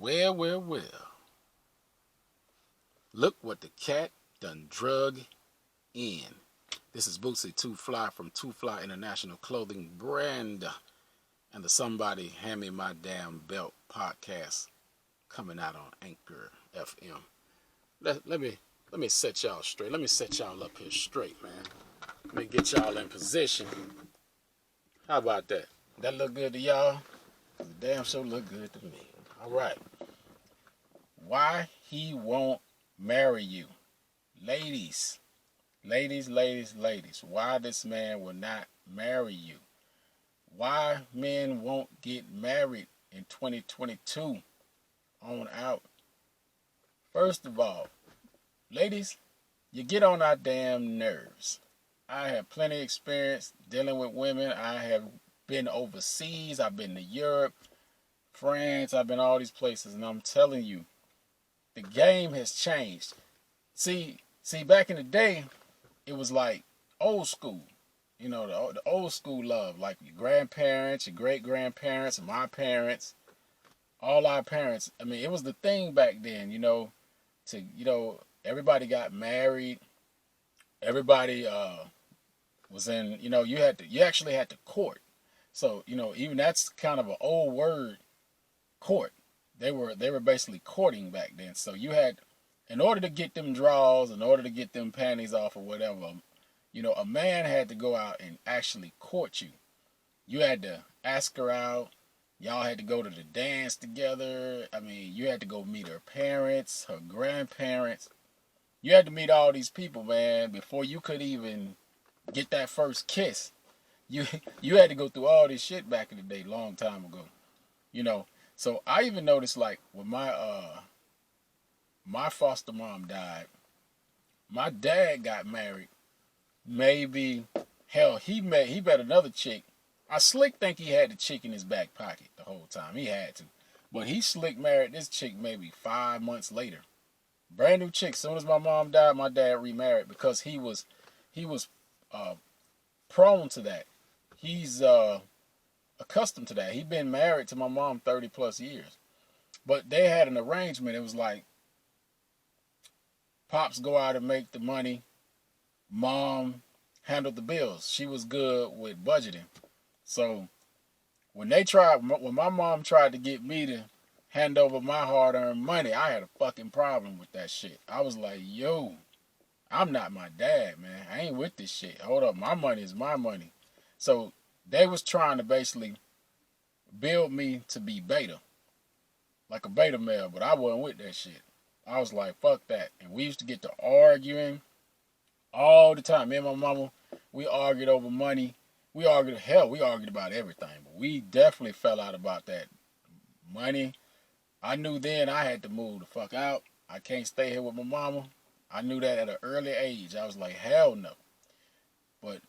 Well, well, well. Look what the cat done drug in. This is Bootsey TwoFly from TwoFly International Clothing Brand and the Somebody Hand Me My Damn Belt podcast coming out on Anchor FM. Let me set y'all straight. Let me set y'all up here straight, man. Let me get y'all in position. How about that? That look good to y'all? The damn show look good to me. All right. Why he won't marry you. Ladies, ladies. Why this man will not marry you. Why men won't get married in 2022 on out. First of all, ladies, you get on our damn nerves. I have plenty of experience dealing with women. I have been overseas. I've been to Europe, France. I've been all these places. And I'm telling you, the game has changed. See, back in the day, it was like old school. You know, the old school love, like your grandparents, your great-grandparents, my parents, all our parents. I mean, it was the thing back then, everybody got married. Everybody was in, you actually had to court. So, even that's kind of an old word, court. They were basically courting back then. So you had, in order to get them draws, in order to get them panties off or whatever, a man had to go out and actually court you. You had to ask her out. Y'all had to go to the dance together. I mean, you had to go meet her parents, her grandparents. You had to meet all these people, man, before you could even get that first kiss. You you had to go through all this shit back in the day, long time ago. So I even noticed, like, when my foster mom died, my dad got married. Maybe, hell, he met another chick. I slick think he had the chick in his back pocket the whole time. He had to. But he slick married this chick maybe 5 months later. Brand new chick. Soon as my mom died, my dad remarried because he was prone to that. He's accustomed to that. He'd been married to my mom 30 plus years. But they had an arrangement. It was like, pops go out and make the money. Mom handled the bills. She was good with budgeting. So when my mom tried to get me to hand over my hard-earned money, I had a fucking problem with that shit. I was like, yo, I'm not my dad, man. I ain't with this shit. Hold up, my money is my money. So they was trying to basically build me to be beta, like a beta male, but I wasn't with that shit. I was like, fuck that. And we used to get to arguing all the time. Me and my mama, we argued over money. We argued about everything. But we definitely fell out about that money. I knew then I had to move the fuck out. I can't stay here with my mama. I knew that at an early age. I was like, hell no. But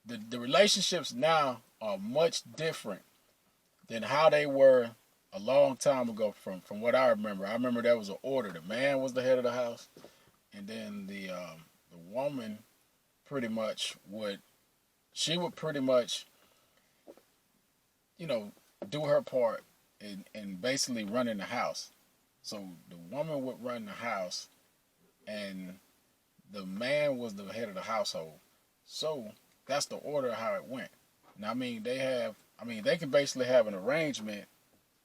the relationships now are much different than how they were a long time ago from what I remember. I remember there was an order. The man was the head of the house. And then the woman pretty much would pretty much, do her part in basically running the house. So the woman would run the house and the man was the head of the household. So that's the order of how it went. Now, they can basically have an arrangement,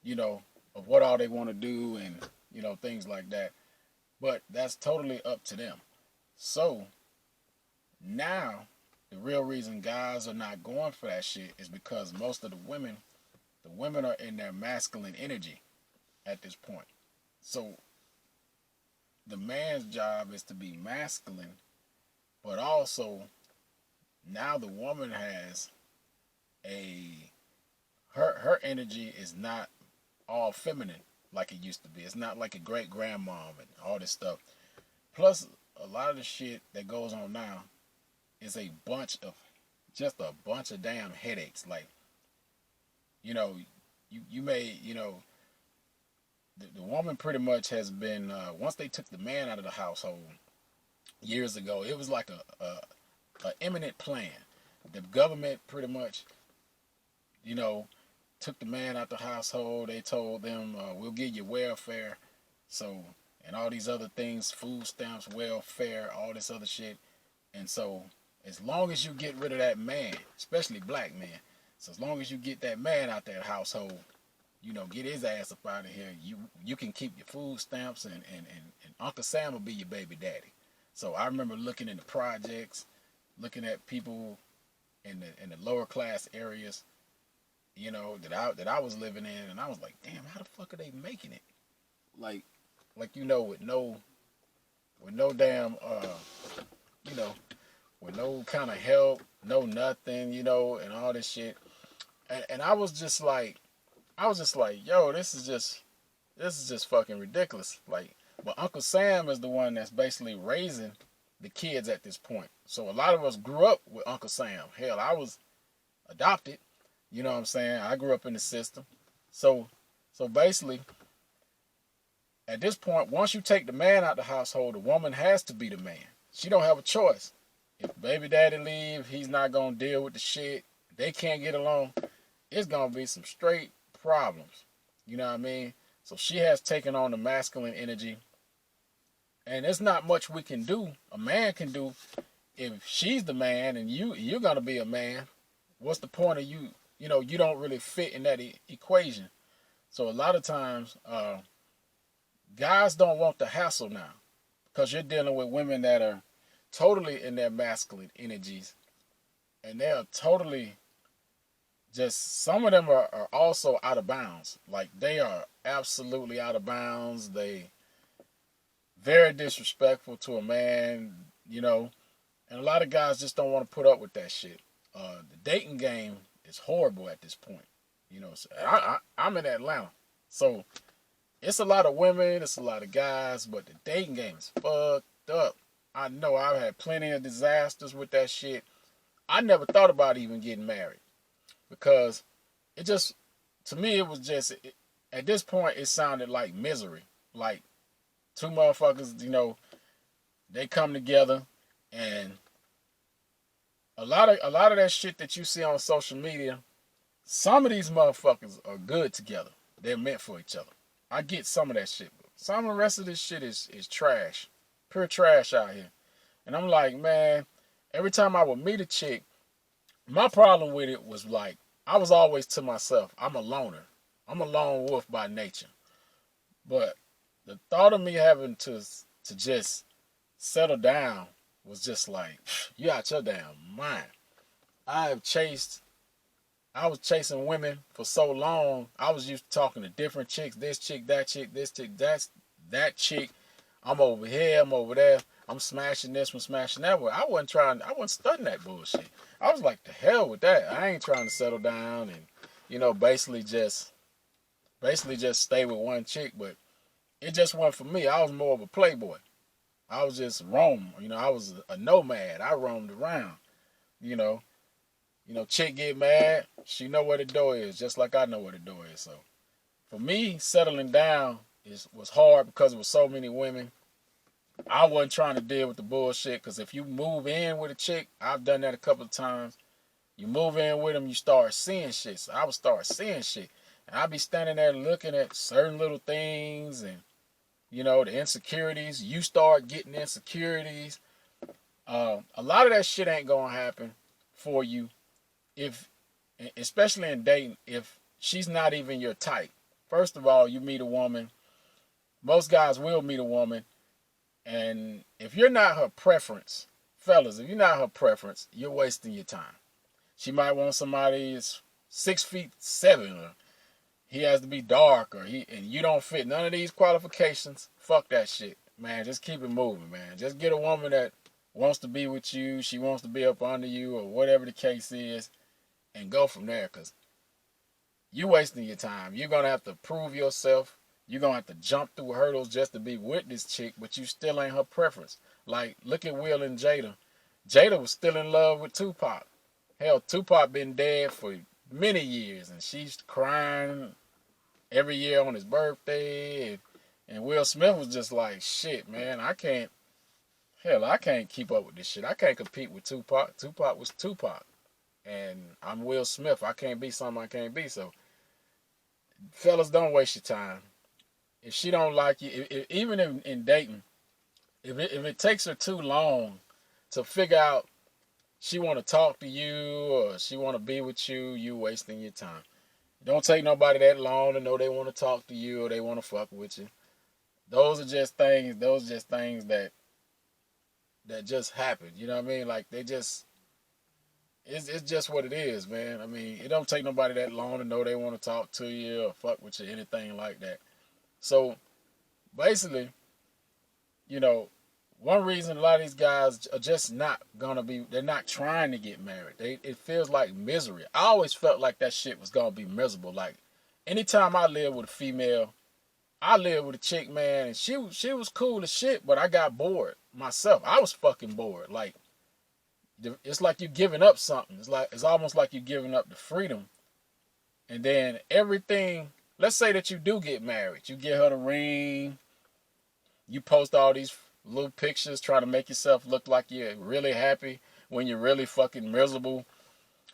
of what all they want to do and, things like that. But that's totally up to them. So now the real reason guys are not going for that shit is because most of the women are in their masculine energy at this point. So the man's job is to be masculine, but also now the woman has her energy is not all feminine like it used to be. It's not like a great grandmom and all this stuff. Plus, a lot of the shit that goes on now is a bunch of damn headaches. Like, you may, the woman pretty much has been, once they took the man out of the household years ago, it was like a imminent plan. The government pretty much, took the man out the household. They told them, we'll give you welfare. So, and all these other things, food stamps, welfare, all this other shit. And so, as long as you get rid of that man, especially black men, so as long as you get that man out that household, you know, get his ass up out of here, you can keep your food stamps, and Uncle Sam will be your baby daddy. So I remember looking in the projects, looking at people in the lower class areas, you know, that I was living in, and I was like, damn, how the fuck are they making it? Like you know, with no damn you know, with no kind of help, no nothing, you know, and all this shit. And I was just like, yo, this is just fucking ridiculous. Like, but Uncle Sam is the one that's basically raising the kids at this point. So a lot of us grew up with Uncle Sam. Hell, I was adopted. You know what I'm saying? I grew up in the system. So basically, at this point, once you take the man out the household, the woman has to be the man. She don't have a choice. If baby daddy leave, he's not gonna deal with the shit. They can't get along. It's gonna be some straight problems. You know what I mean? So she has taken on the masculine energy. And there's not much we can do, a man can do, if she's the man and you're gonna be a man. What's the point of you? You know, you don't really fit in that equation. So a lot of times, guys don't want the hassle now, because you're dealing with women that are totally in their masculine energies, and they are totally just, some of them are also out of bounds. Like, they are absolutely out of bounds. They very disrespectful to a man, you know, and a lot of guys just don't want to put up with that shit. The dating game is horrible at this point, you know. So I'm in Atlanta, so it's a lot of women, it's a lot of guys, but the dating game is fucked up. I know I've had plenty of disasters with that shit. I never thought about even getting married, because it just, to me, it was just, at this point, it sounded like misery. Like, two motherfuckers, you know, they come together, and a lot of that shit that you see on social media, some of these motherfuckers are good together. They're meant for each other. I get some of that shit, but some of the rest of this shit is trash. Pure trash out here. And I'm like, man, every time I would meet a chick, my problem with it was, like, I was always to myself. I'm a loner. I'm a lone wolf by nature. But the thought of me having to just settle down was just like, you out your damn mind. I was chasing women for so long. I was used to talking to different chicks. This chick, that chick, this chick, that chick. I'm over here, I'm over there. I'm smashing this one, smashing that one. I wasn't studying that bullshit. I was like, the hell with that. I ain't trying to settle down and, you know, basically just stay with one chick. But it just wasn't for me. I was more of a playboy. I was just roam. You know, I was a nomad. I roamed around. You know, chick get mad, she know where the door is, just like I know where the door is. So for me, settling down was hard because there was so many women. I wasn't trying to deal with the bullshit, because if you move in with a chick, I've done that a couple of times. You move in with them, you start seeing shit. So I would start seeing shit. And I'd be standing there looking at certain little things, and, you know, the insecurities. You start getting insecurities. A lot of that shit ain't going to happen for you, if, especially in dating, if she's not even your type. First of all, you meet a woman. Most guys will meet a woman, and if you're not her preference, fellas, if you're not her preference, you're wasting your time. She might want somebody that's 6'7", or he has to be dark, and you don't fit none of these qualifications. Fuck that shit, man. Just keep it moving, man. Just get a woman that wants to be with you. She wants to be up under you, or whatever the case is, and go from there, because you're wasting your time. You're going to have to prove yourself. You're going to have to jump through hurdles just to be with this chick, but you still ain't her preference. Like, look at Will and Jada. Jada was still in love with Tupac. Hell, Tupac been dead for many years, and she's crying every year on his birthday. And Will Smith was just like, shit, man, I can't keep up with this shit. I can't compete with Tupac. Tupac was Tupac. And I'm Will Smith. I can't be something I can't be. So Fellas, don't waste your time. If she don't like you, even in dating, if it takes her too long to figure out she want to talk to you or she want to be with you, you wasting your time. It don't take nobody that long to know they want to talk to you or they want to fuck with you. Those are just things. Those are just things that just happen. You know what I mean? Like they just. It's just what it is, man. I mean, it don't take nobody that long to know they want to talk to you or fuck with you, anything like that. So basically, you know, one reason a lot of these guys are just not gonna be, they're not trying to get married. It feels like misery. I always felt like that shit was gonna be miserable. Like anytime I lived with a female, I lived with a chick, man, and she was cool as shit, but I got bored myself. I was fucking bored. Like it's like you're giving up something. It's almost like you're giving up the freedom, and then everything. Let's say that you do get married, you get her the ring, you post all these little pictures trying to make yourself look like you're really happy when you're really fucking miserable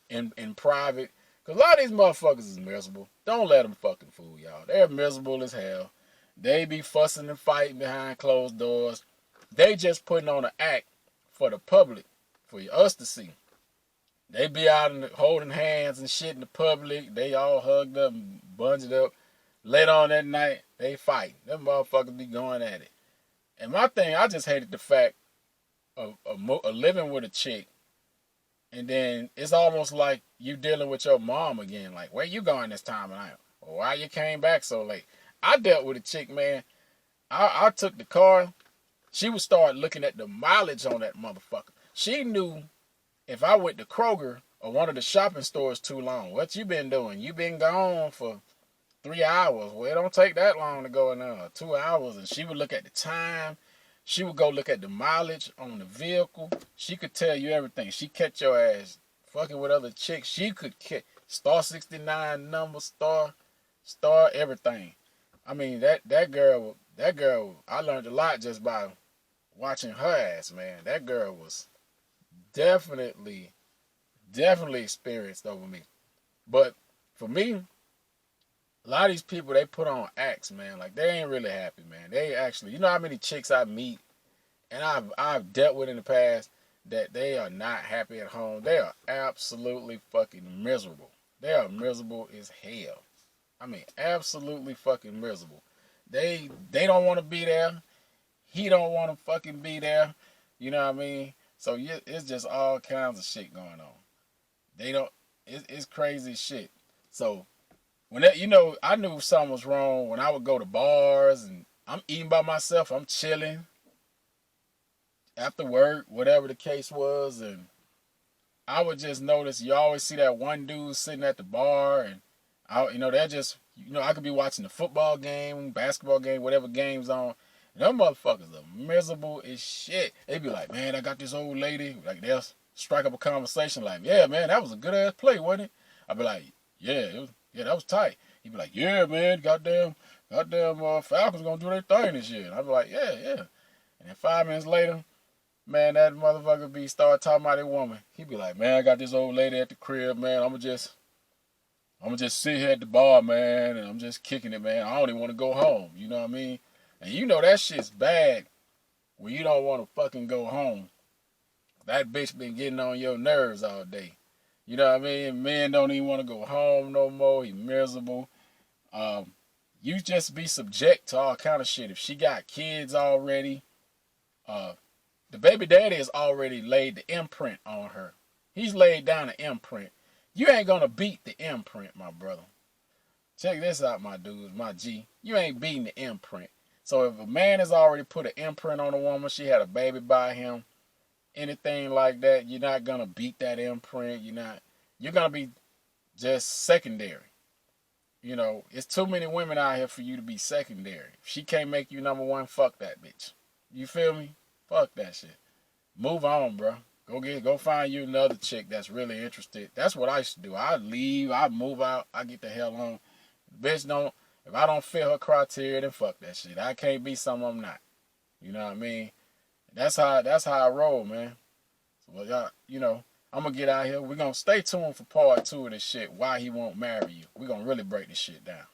in private. Cause a lot of these motherfuckers is miserable. Don't let them fucking fool y'all. They're miserable as hell. They be fussing and fighting behind closed doors. They just putting on an act for the public, for us to see. They be out holding hands and shit in the public. They all hugged up and bunged up. Later on that night, they fight. Them motherfuckers be going at it. And my thing, I just hated the fact of living with a chick, and then it's almost like you dealing with your mom again. Like, where you going this time of night? Or why you came back so late? I dealt with a chick, man. I took the car. She would start looking at the mileage on that motherfucker. She knew if I went to Kroger or one of the shopping stores too long, what you been doing? You been gone for 3 hours. Well, it don't take that long to go in there. 2 hours. And she would look at the time. She would go look at the mileage on the vehicle. She could tell you everything. She catch your ass fucking with other chicks. She could catch star 69 number, star everything. I mean, that girl, I learned a lot just by watching her ass, man. That girl was definitely experienced over me. But for me, a lot of these people, they put on acts, man. Like, they ain't really happy, man. They actually, you know how many chicks I meet and I've dealt with in the past that they are not happy at home. They are absolutely fucking miserable. They are miserable as hell. I mean, absolutely fucking miserable. They don't want to be there. He don't want to fucking be there. You know what I mean? So yeah, it's just all kinds of shit going on. They don't. It's crazy shit. So when that, I knew something was wrong when I would go to bars and I'm eating by myself. I'm chilling after work, whatever the case was, and I would just notice you always see that one dude sitting at the bar, and they're just, I could be watching the football game, basketball game, whatever game's on. And them motherfuckers are miserable as shit. They be like, man, I got this old lady. Like, they'll strike up a conversation like, yeah, man, that was a good ass play, wasn't it? I'd be like, yeah, that was tight. He'd be like, yeah, man, goddamn Falcons gonna do their thing this year. And I'd be like, yeah. And then 5 minutes later, man, that motherfucker start talking about that woman. He'd be like, man, I got this old lady at the crib, man. I'm gonna just sit here at the bar, man, and I'm just kicking it, man. I don't even want to go home. You know what I mean? And that shit's bad when you don't want to fucking go home. That bitch been getting on your nerves all day. You know what I mean? Men don't even want to go home no more. He miserable. You just be subject to all kind of shit. If she got kids already, the baby daddy has already laid the imprint on her. He's laid down the imprint. You ain't gonna beat the imprint, my brother. Check this out, my dudes, my G. You ain't beating the imprint. So if a man has already put an imprint on a woman, she had a baby by him, anything like that, you're not gonna beat that imprint. You're gonna be just secondary. It's too many women out here for you to be secondary. If she can't make you number one, fuck that bitch. You feel me? Fuck that shit. Move on, bro. Go find you another chick that's really interested. That's what I used to do. I'd leave, I'd move out, I get the hell on. Bitch if I don't fit her criteria, then fuck that shit. I can't be something I'm not. You know what I mean? That's how I roll, man. So y'all, I'm gonna get out here. We're gonna stay tuned for part 2 of this shit. Why he won't marry you. We're gonna really break this shit down.